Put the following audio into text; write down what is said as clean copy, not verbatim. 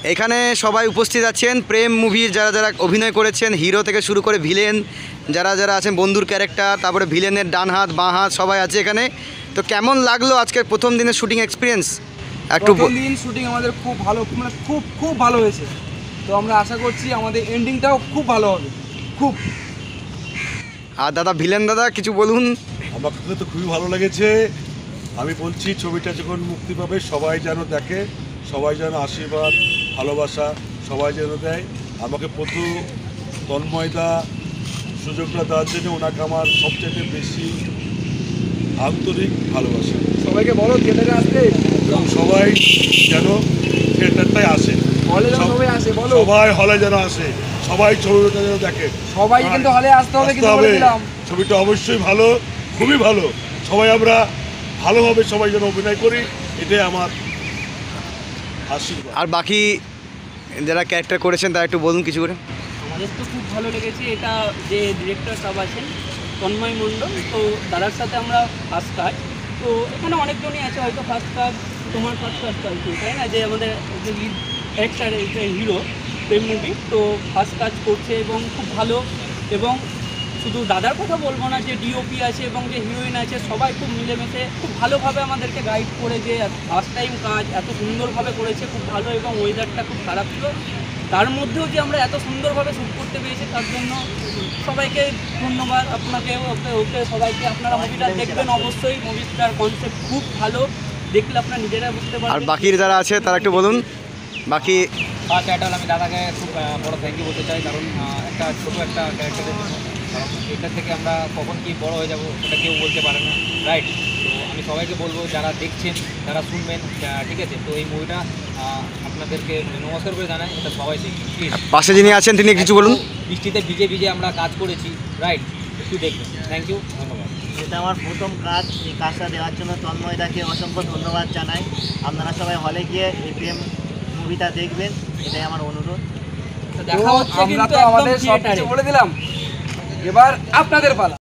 এখানে সবাই উপস্থিত আছেন প্রেম মুভির যারা যারা অভিনয় করেছেন, হিরো থেকে শুরু করে ভিলেন যারা যারা আছেন, বন্ধুর ক্যারেক্টার, তারপরে ভিলেনের ডান হাত বাঁ হাত সবাই আছে এখানে। তো কেমন লাগলো আজকের প্রথম দিনের শুটিং এক্সপিরিয়েন্স? একটু প্রথম দিন শুটিং আমাদের খুব ভালো, মানে খুব খুব ভালো হয়েছে। তো আমরা আশা করছি আমাদের এন্ডিংটাও খুব ভালো হবে, খুব। আর দাদা, ভিলেন দাদা কিছু বলুন। আমাকে তো খুবই ভালো লেগেছে। আমি বলছি ছবিটা যখন মুক্তি পাবে সবাই যেন দেখে, সবাই যেন আশীর্বাদ ভালোবাসা সবাই যেন দেয়। আমাকে প্রথম তন্ময়দা সুযোগটা দেওয়ার জন্য ওনাকে আমার সবচেয়ে বেশি আন্তরিক ভালোবাসা। সবাইকে বলো থিয়েটারে আসতে, এবং সবাই যেন থিয়েটারটাই আসে, হলে যেন সবাই আসে, বলো সবাই হলে যেন আসে, সবাই ছবিটা যেন দেখে। সবাই কিন্তু হলে আসতে হবে, কিন্তু বলে দিলাম ছবিটা অবশ্যই ভালো, খুবই ভালো। সবাই আমরা ভালোভাবে সবাই যেন অভিনয় করি, এটাই আমার আশীর্বাদ। আর বাকি যারা ক্যারেক্টার করেছেন তারা একটু বলুন কিছু করে। আমাদের তো খুব ভালো লেগেছে। এটা যে ডিরেক্টর সব আছেন তন্ময় মণ্ডল, তো দাদার সাথে আমরা ফার্স্ট কাজ। তো এখানে অনেকজনই আছে, হয়তো ফার্স্ট কাজ তোমার ফার্স্ট কাজ চলছে, তাই না? যে আমাদের যে লিড ক্যারেক্টার হিরো প্রেম মুভি, তো ফার্স্ট কাজ করছে এবং খুব ভালো। এবং শুধু দাদার কথা বলবো না, যে ডিওপি আছে এবং যে হিরোইন আছে সবাই খুব মিলেমিশে খুব ভালোভাবে আমাদেরকে গাইড করে, যে ফার্স্ট টাইম কাজ এত সুন্দরভাবে করেছে, খুব ভালো। এবং ওয়েদারটা খুব খারাপ ছিল, তার মধ্যেও যে আমরা এত সুন্দরভাবে শ্যুট করতে পেরেছি তার জন্য সবাইকে ধন্যবাদ। আপনাকে ওকে সবাইকে, আপনারা মুভিটা দেখবেন অবশ্যই। মুভিটার কনসেপ্ট খুব ভালো, দেখলে আপনারা নিজেরা বুঝতে আর পারবেন। বাকি যারা আছে তারা একটু বলুন। বাকি ফার্স্ট ক্যারেক্টার আমি দাদাকে খুব বড় থ্যাংক ইউ বলতে চাই, কারণ একটা ছোটো একটা ক্যারেক্টারের জন্য, কারণ এটা থেকে আমরা কখন কি বড় হয়ে যাব সেটা কেউ বলতে পারে না, রাইট? তো আমি সবাইকে বলবো যারা দেখছেন, যারা শুনবেন, ঠিক আছে? তো এই মুভিটা আপনাদেরকে নমস্কার করে জানাই, এটা সবাই দেখি প্লিজ। পাশে যিনি আছেন তিনি কিছু বলুন। বৃষ্টিতে ভিজে ভিজে আমরা কাজ করেছি, রাইট? একটু দেখবেন। থ্যাংক ইউ, ধন্যবাদ। এটা আমার প্রথম কাজ, এই কাজটা দেওয়ার জন্য তন্ময়দাকে অসংখ্য ধন্যবাদ জানাই। আপনারা সবাই হলে গিয়ে এই প্রেম মুভিটা দেখবেন, এটাই আমার অনুরোধ। তো দেখা হচ্ছে আমরা কিন্তু তো একদম আমাদের সব থিয়েটারে। কিছু বলে দিলাম, এবার আপনাদের পালা।